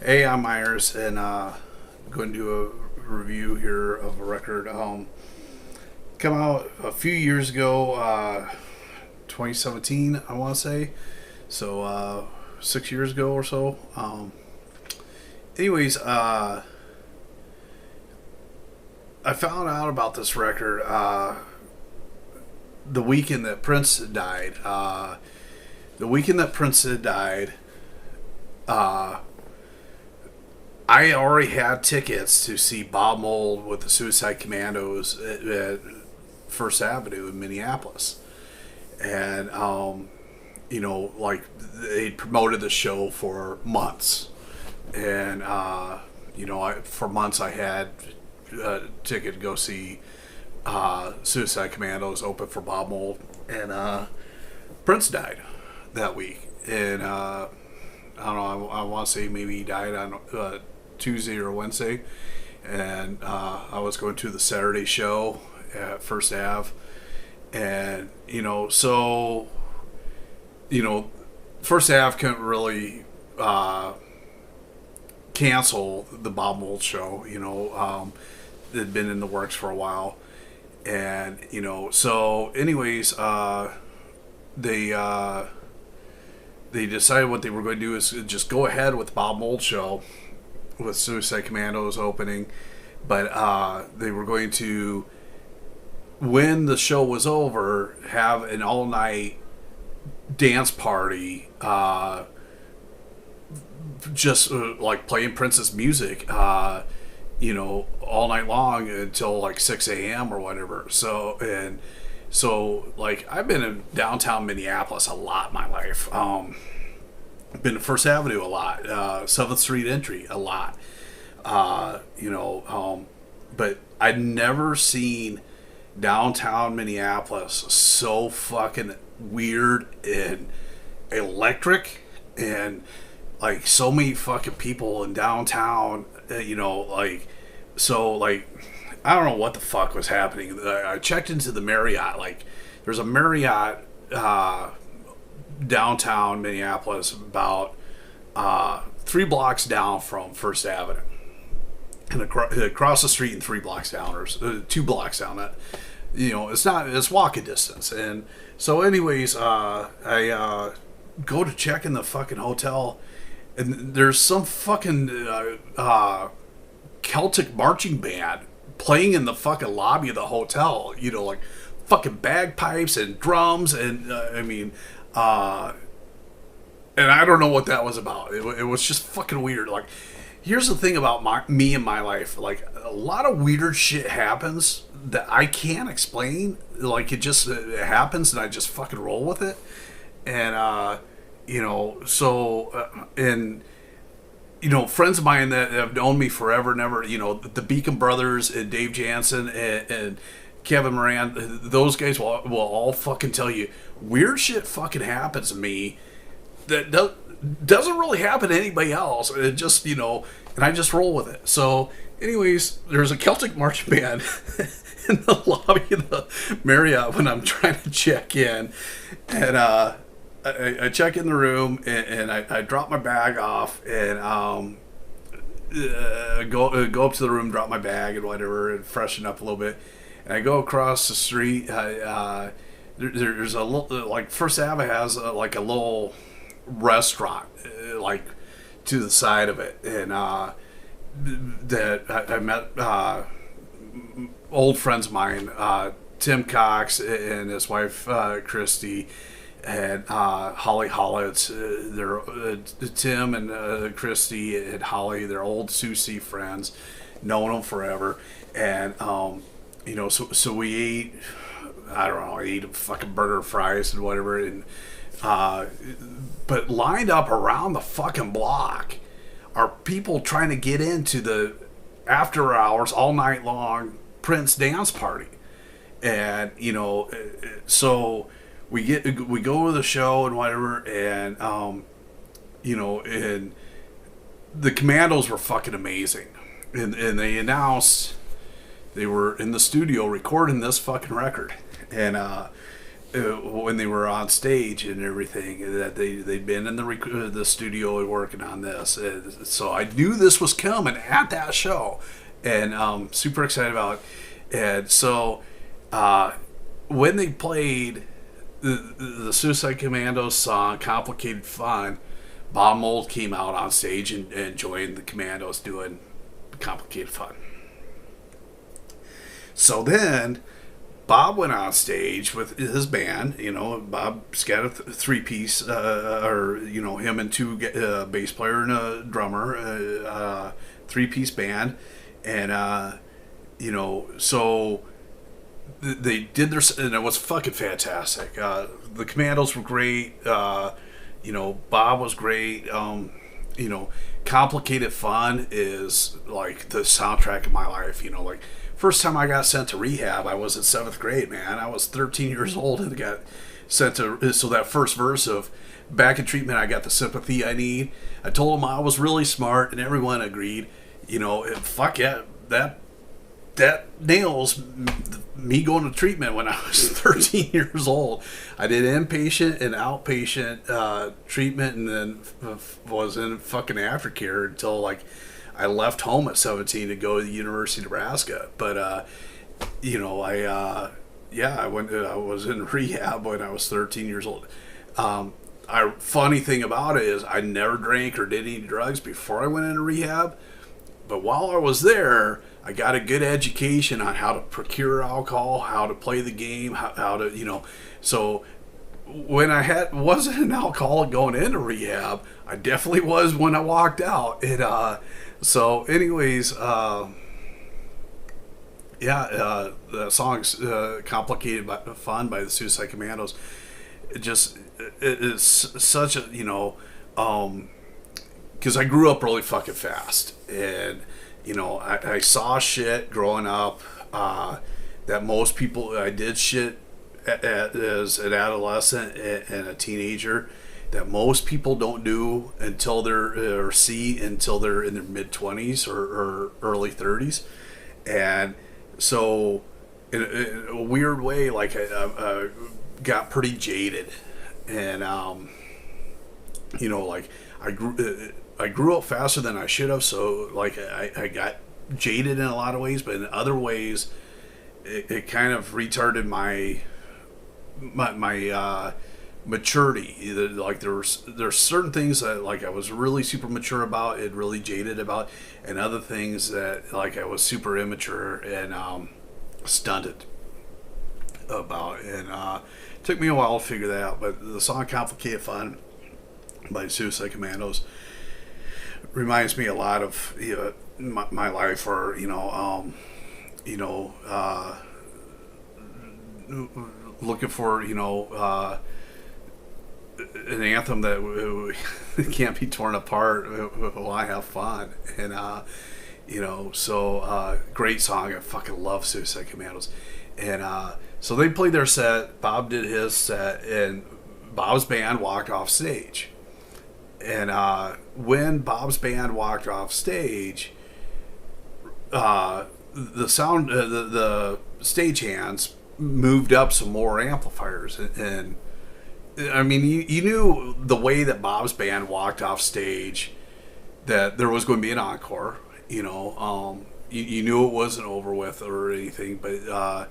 Hey, I'm Myers, and going to do a review here of a record. Come out a few years ago, 2017, I want to say. So 6 years ago or so. Anyways, I found out about this record the weekend that Prince died. The weekend that Prince had died. Uh, I already had tickets to see Bob Mould with the Suicide Commandos at First Avenue in Minneapolis, and like they promoted the show for months, and for months I had a ticket to go see Suicide Commandos open for Bob Mould, and Prince died that week, and I don't know. I want to say maybe he died on Tuesday or Wednesday, and I was going to the Saturday show at First Ave, and First Ave couldn't really cancel the Bob Mould show. It had been in the works for a while, and so anyways, they. They decided what they were going to do is just go ahead with the Bob Mould show with Suicide Commandos opening, but they were going to, when the show was over, have an all-night dance party, just like playing Prince's music, all night long until like 6 a.m. or whatever. So, like, I've been in downtown Minneapolis a lot in my life. Been to First Avenue a lot. 7th Street entry a lot. But I'd never seen downtown Minneapolis so fucking weird and electric and, like, so many fucking people in downtown, I don't know what the fuck was happening. I checked into the Marriott. Like, there's a Marriott downtown Minneapolis, about 3 blocks down from First Avenue, and across the street and 3 blocks down, or 2 blocks down. That it's walking distance. And so, anyways, I go to check in the fucking hotel, and there's some fucking Celtic marching band playing in the fucking lobby of the hotel, like fucking bagpipes and drums, and and I don't know what that was about. It was just fucking weird. Like, here's the thing about me and my life. Like, a lot of weird shit happens that I can't explain. Like, it happens, and I just fucking roll with it. And friends of mine that have known me forever, never, the Beacon Brothers and Dave Jansen and Kevin Moran, those guys will all fucking tell you weird shit fucking happens to me that doesn't really happen to anybody else. It just, and I just roll with it. So, anyways, there's a Celtic marching band in the lobby of the Marriott when I'm trying to check in, and I check in the room, and I drop my bag off, and go up to the room, drop my bag and whatever, and freshen up a little bit. And I go across the street. There's a little, like, First Ave has like a little restaurant, like, to the side of it, and that I met old friends of mine, Tim Cox and his wife Christy, and Holly Hollitz. They're Tim and Christy and Holly. They're old Susie friends, known them forever, and so we ate. I don't know. I ate a fucking burger, fries, and whatever, and but lined up around the fucking block are people trying to get into the after hours all night long Prince dance party, and so we go to the show and whatever, and and the Commandos were fucking amazing, and they announced they were in the studio recording this fucking record, and when they were on stage and everything, that they'd been in the studio working on this. So I knew this was coming at that show, and super excited about it. And so when they played the Suicide Commandos song "Complicated Fun," Bob Mould came out on stage and joined the Commandos doing "Complicated Fun." So then Bob went on stage with his band. Bob's got a three-piece, or him and two bass player and a drummer, three-piece band, and so they did their, and it was fucking fantastic. The Commandos were great. Bob was great. Complicated Fun is like the soundtrack of my life. Like, first time I got sent to rehab, I was in 7th grade, man. I was 13 years old and got sent to, so that first verse of "Back in Treatment, I got the sympathy I need." I told them I was really smart, and everyone agreed. Fuck yeah, that nails me going to treatment when I was 13 years old. I did inpatient and outpatient treatment, and then was in fucking aftercare until like I left home at 17 to go to the University of Nebraska. But I was in rehab when I was 13 years old. Funny thing about it is I never drank or did any drugs before I went into rehab. But while I was there, I got a good education on how to procure alcohol, how to play the game, how to, So when I wasn't an alcoholic going into rehab, I definitely was when I walked out. So anyways, the song's "Complicated Fun" by the Suicide Commandos. It is such a, because I grew up really fucking fast, and I saw shit growing up that most people, I did shit as an adolescent and a teenager that most people don't do until they're until they're in their mid-20s or early 30s. And so in a weird way, like I got pretty jaded, and like I grew up faster than I should have, so like I got jaded in a lot of ways, but in other ways it kind of retarded my maturity. Either like there's certain things that like I was really super mature about and really jaded about, and other things that like I was super immature and stunted about, and it took me a while to figure that out. But the song "Complicated Fun" by Suicide Commandos reminds me a lot of my life, or looking for an anthem that can't be torn apart while I have fun. And so great song. I fucking love Suicide Commandos. And so they played their set, Bob did his set, and Bob's band walked off stage. And when Bob's band walked off stage, the stagehands moved up some more amplifiers, and I mean, you knew the way that Bob's band walked off stage that there was going to be an encore. You knew it wasn't over with or anything, but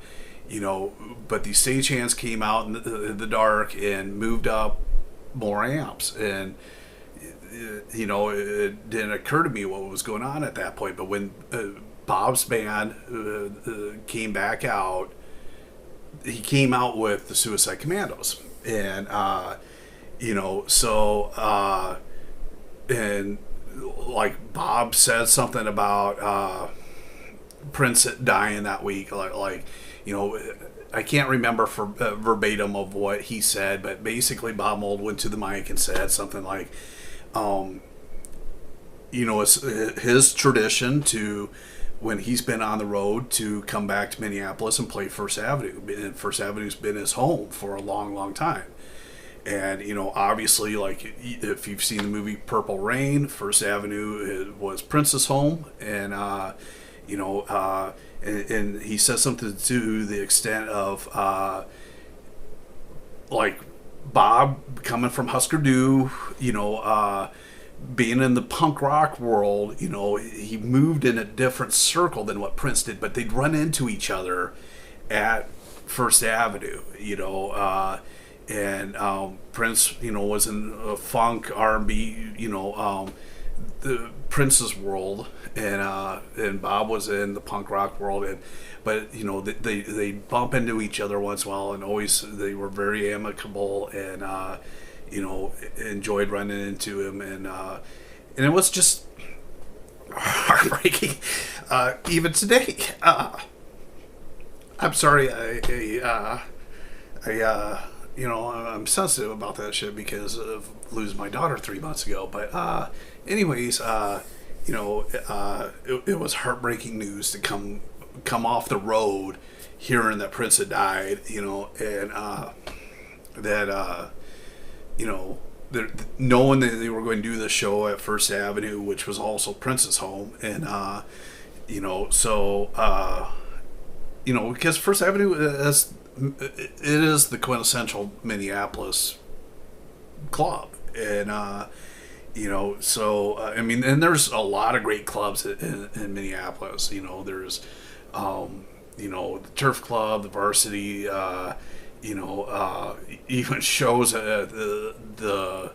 but these stagehands came out in the dark and moved up more amps, and it didn't occur to me what was going on at that point. But when Bob's band came back out, he came out with the Suicide Commandos, and and like Bob said something about Prince dying that week, like I can't remember for verbatim of what he said, but basically Bob Mould went to the mic and said something like, it's his tradition to, when he's been on the road, to come back to Minneapolis and play First Avenue. And First Avenue's been his home for a long, long time. And, obviously, like, if you've seen the movie Purple Rain, First Avenue was Prince's home. And, and he says something to the extent of like Bob coming from Husker Du, you know, being in the punk rock world, you know, he moved in a different circle than what Prince did, but they'd run into each other at First Avenue, you know, and Prince, you know, was in a funk R&B, you know, the Prince's world, and Bob was in the punk rock world, but you know they bump into each other once in a while, and always they were very amicable, and you know, enjoyed running into him, and it was just heartbreaking, even today. I'm sorry, you know, I'm sensitive about that shit because of losing my daughter 3 months ago. But anyways, you know, it was heartbreaking news to come off the road hearing that Prince had died, you know, and that you know, knowing that they were going to do the show at First Avenue, which was also Prince's home, and you know, so you know, because First Avenue is the quintessential Minneapolis club, and you know, so I mean, and there's a lot of great clubs in Minneapolis. You know, there's you know, the Turf Club, the Varsity, you know, even shows at the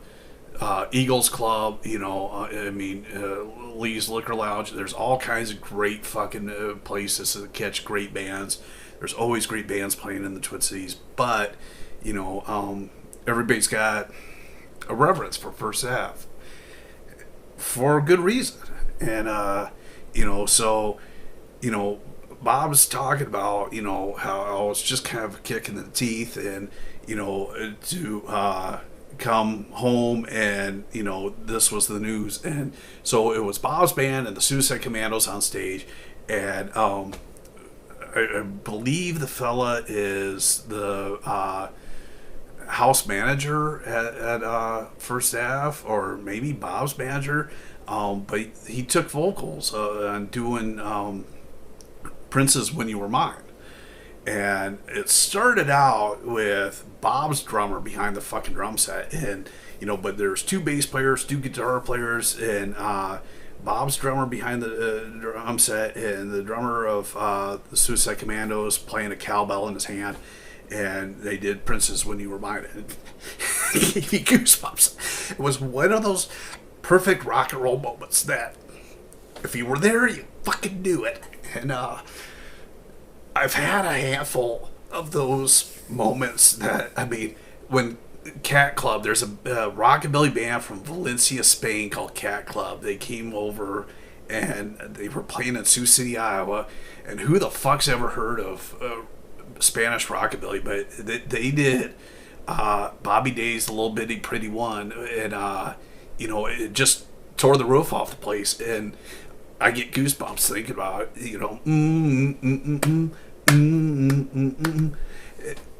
Eagles Club, you know, I mean, Lee's Liquor Lounge. There's all kinds of great fucking places to catch great bands. There's always great bands playing in the Twin Cities, but you know, everybody's got a reverence for First Ave for a good reason, and you know, so you know, Bob's talking about, you know, how it's just kind of a kick in the teeth, and you know, to come home, and you know, this was the news, and so it was Bob's band and the Suicide Commandos on stage, and I believe the fella is the house manager at First Ave, or maybe Bob's manager, but he took vocals on doing Prince's "When You Were Mine." And it started out with Bob's drummer behind the fucking drum set, and you know, but there's two bass players, two guitar players, and Bob's drummer behind the drum set, and the drummer of the Suicide Commandos playing a cowbell in his hand, and they did Prince's "When You Were Mine." It gave me goosebumps. It was one of those perfect rock and roll moments that if you were there, you fucking knew it. And I've had a handful of those moments that, I mean, when Cat Club, there's a rockabilly band from Valencia, Spain called Cat Club. They came over and they were playing in Sioux City, Iowa. And who the fuck's ever heard of Spanish rockabilly? But they did Bobby Day's "The Little Bitty Pretty One," and you know, it just tore the roof off the place. And I get goosebumps thinking about it, you know.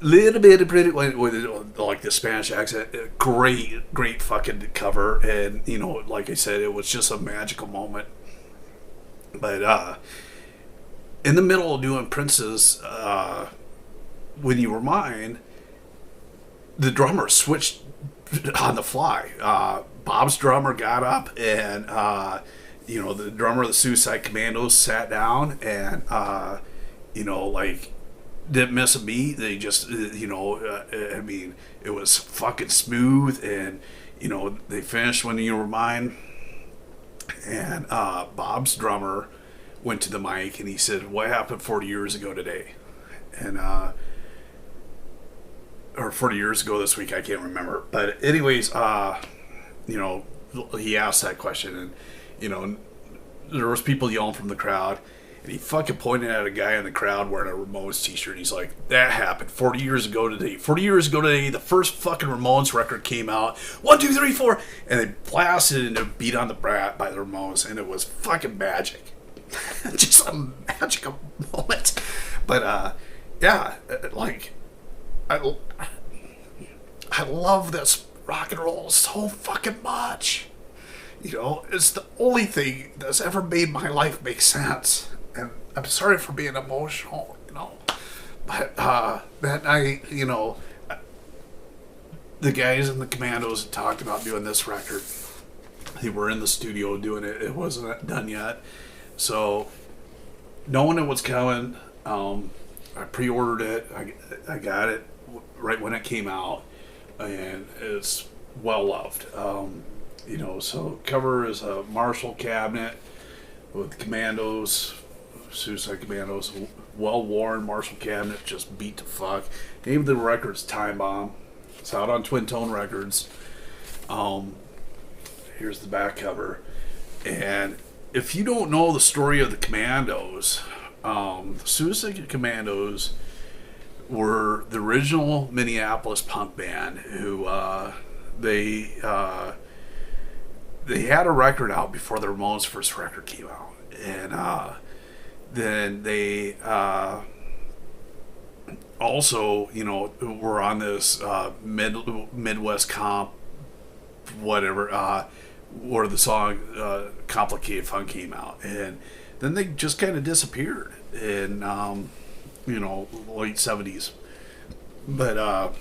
Little bit of pretty with like the Spanish accent. Great fucking cover, and you know, like I said, it was just a magical moment. But in the middle of doing Prince's "When You Were Mine," the drummer switched on the fly. Bob's drummer got up, and you know, the drummer of the Suicide Commandos sat down, and you know, like, didn't miss a beat. They just, you know, I mean, it was fucking smooth, and you know, they finished "When You Were Mine," and Bob's drummer went to the mic and he said, "What happened 40 years ago today?" And or 40 years ago this week, I can't remember. But anyways, you know, he asked that question, and you know, there was people yelling from the crowd, and he fucking pointed at a guy in the crowd wearing a Ramones t-shirt. He's like, "That happened 40 years ago today. 40 years ago today, the first fucking Ramones record came out. 1, 2, 3, 4," and they blasted into "Beat on the Brat" by the Ramones, and it was fucking magic. Just a magical moment. But yeah, like, I love this rock and roll so fucking much. You know, it's the only thing that's ever made my life make sense. And I'm sorry for being emotional, you know. But that night, you know, the guys in the Commandos talked about doing this record. They were in the studio doing it. It wasn't done yet. So, knowing it was coming, I pre-ordered it. I got it right when it came out, and it's well loved. So cover is a Marshall cabinet with Commandos, Suicide Commandos, well-worn Marshall cabinet, just beat to fuck. Name of the record's Time Bomb. It's out on Twin Tone Records. Here's the back cover. And if you don't know the story of the Commandos, the Suicide Commandos were the original Minneapolis punk band who they had a record out before the Ramones' first record came out, and then they also, were on this Midwest comp, whatever, where the song "Complicated Fun" came out, and then they just kind of disappeared in late '70s, but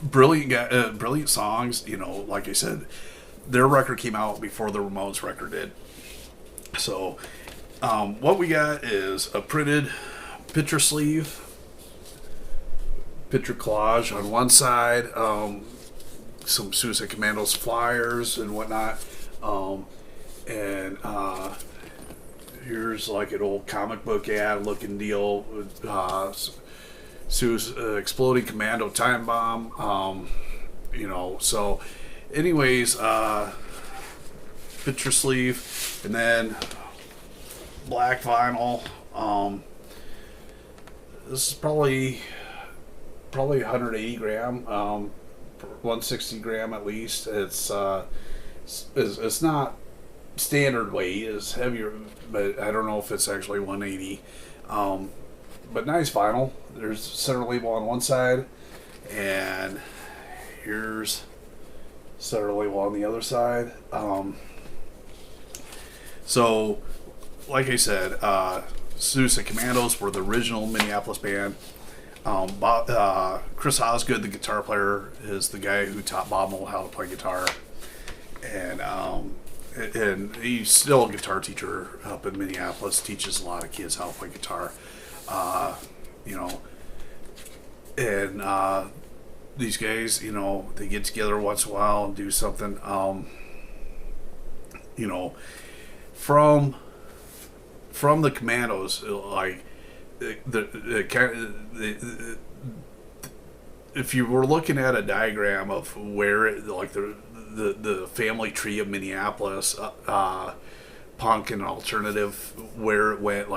brilliant songs. Like I said, their record came out before the Ramones record did. So what we got is a printed picture sleeve, picture collage on one side, some Suicide Commandos flyers and whatnot, and here's like an old comic book ad looking deal with exploding commando time bomb. So anyways, picture sleeve, and then black vinyl. This is probably 180 gram, 160 gram at least. It's not standard weight. It's heavier, but I don't know if it's actually 180. But nice vinyl. There's center label on one side, and here's center label on the other side. So, like I said, Suicide Commandos were the original Minneapolis band. Chris Osgood, the guitar player, is the guy who taught Bob Mould how to play guitar, and he's still a guitar teacher up in Minneapolis. Teaches a lot of kids how to play guitar, and these guys, they get together once in a while and do something. From the Commandos, like if you were looking at a diagram of where the family tree of Minneapolis, punk and alternative, where it went,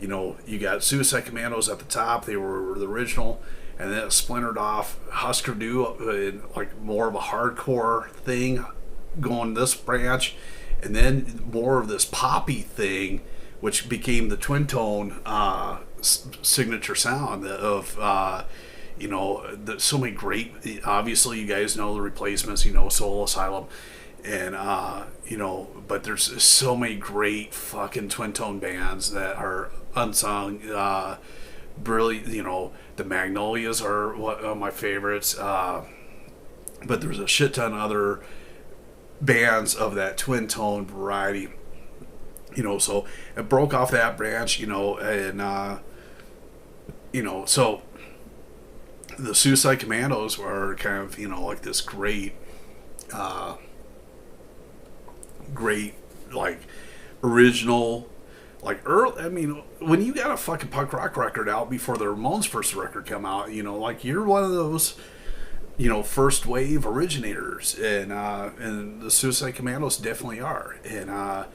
you got Suicide Commandos at the top. They were the original, and then it splintered off. Husker Du, more of a hardcore thing, going this branch, and then more of this poppy thing, which became the Twin Tone signature sound of so many great. Obviously, you guys know the Replacements, Soul Asylum, and but there's so many great fucking Twin Tone bands that are unsung. Brilliant, the Magnolias are one of my favorites, but there's a shit ton of other bands of that Twin Tone variety. So it broke off that branch, and so the Suicide Commandos were kind of, like this great, original, early. I mean, when you got a fucking punk rock record out before the Ramones' first record come out, you're one of those, first wave originators, and the Suicide Commandos definitely are, and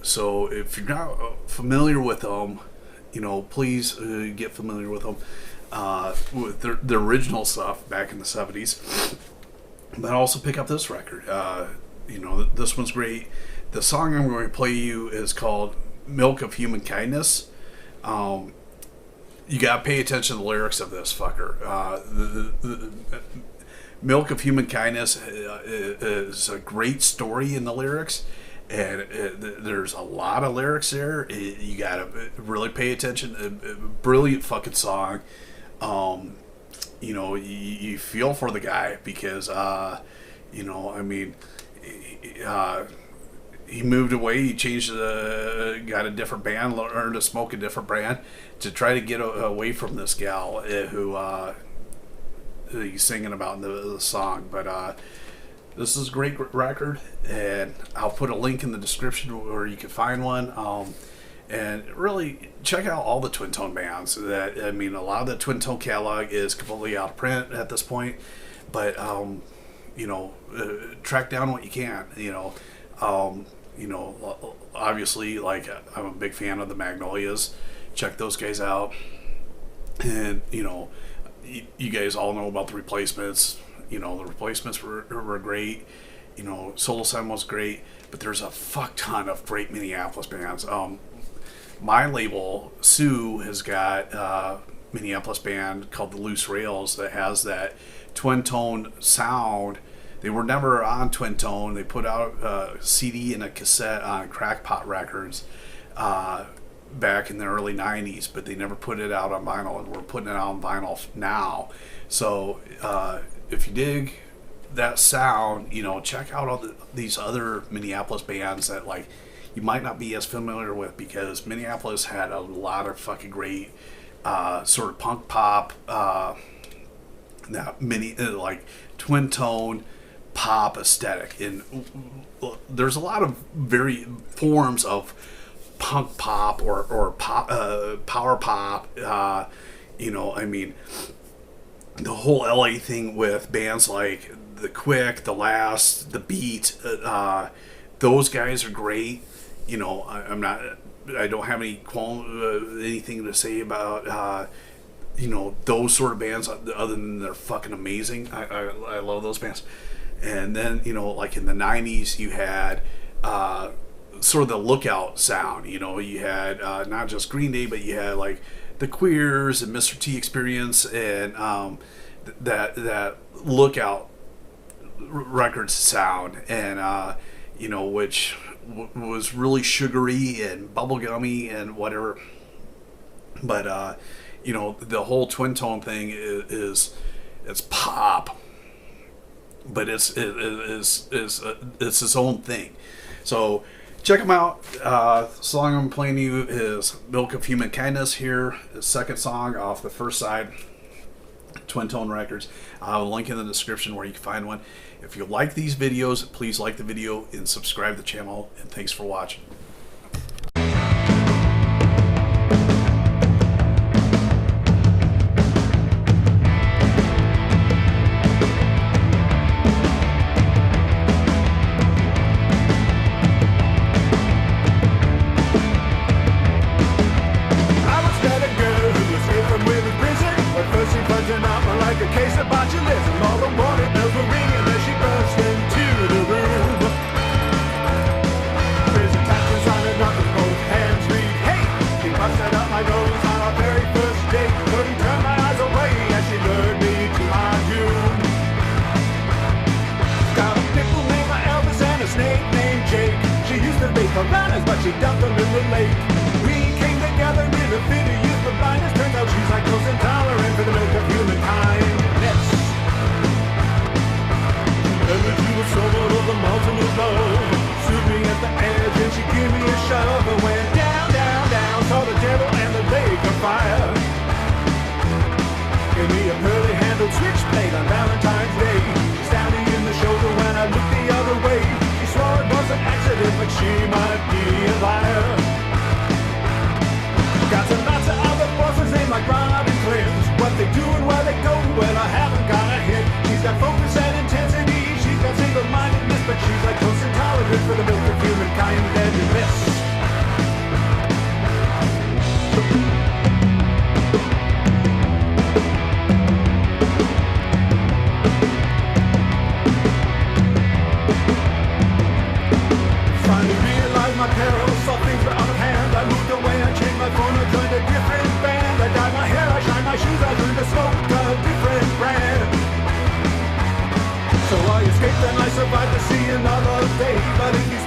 so if you're not familiar with them, please get familiar with them, with the original stuff back in the 70s, but also pick up this record. This one's great. The song I'm going to play you is called Milk of Human Kindness. You gotta pay attention to the lyrics of this fucker. The Milk of Human Kindness is a great story in the lyrics, and there's a lot of lyrics there. You gotta really pay attention. Brilliant fucking song. you feel for the guy because, I mean, he moved away. He changed, got a different band, learned to smoke a different brand to try to get away from this gal who he's singing about in the song. But this is a great record, and I'll put a link in the description where you can find one. And really check out all the Twin Tone bands. A lot of the Twin Tone catalog is completely out of print at this point, but track down what you can. Obviously, like, I'm a big fan of the Magnolias. Check those guys out, and you guys all know about the Replacements. The Replacements were great. Solo Sam was great, but there's a fuck ton of great Minneapolis bands. My label, Sue, has got a Minneapolis band called the Loose Rails that has that twin tone sound. They were never on twin tone. They put out a CD and a cassette on Crackpot Records back in the early 90s, but they never put it out on vinyl, and we're putting it out on vinyl now. So if you dig that sound, check out all these other Minneapolis bands that, like, you might not be as familiar with, because Minneapolis had a lot of fucking great sort of punk pop, like twin tone pop aesthetic, and there's a lot of very forms of punk pop or pop, power pop. The whole LA thing with bands like The Quick, The Last, The Beat. Those guys are great. I don't have anything to say about those sort of bands other than they're fucking amazing. I love those bands. And then like in the 90s you had sort of the Lookout sound. You had not just Green Day, but you had like the Queers and Mr. T Experience, and that Lookout Records sound, and which was really sugary and bubblegummy and whatever. But the whole twin tone thing is it's pop, but it's its own thing. So check them out. The song I'm playing you is Milk of Human Kindness here, the second song off the first side, Twin Tone Records. I'll have a link in the description where you can find one. If you like these videos, please like the video and subscribe to the channel, and thanks for watching. But she dumped them in the lake. We came together in a fit to use the blindness. Turns out she's lactose intolerant for the milk of humankind. Led me to the summit of the mountain of love. Stood me at the edge and she gave me a shove. I went down, down, down, saw the devil and the lake of fire. Gave me a pearly-handled switchblade on Valentine's Day. Stabbed me in the shoulder when I looked the other way. She swore it was an accident, but she might be a liar. Got some lots of other bosses named like Robin Clint. What they do and where they go, well, I haven't got a hint. She's got focus and intensity, she's got single-mindedness, but she's lactose intolerant for the milk of humankind and you miss. My perils, saw things were out of hand. I moved away, I changed my phone, I joined a different band. I dyed my hair, I shined my shoes, I learned to smoke a different brand. So I escaped and I survived to see another day. But if you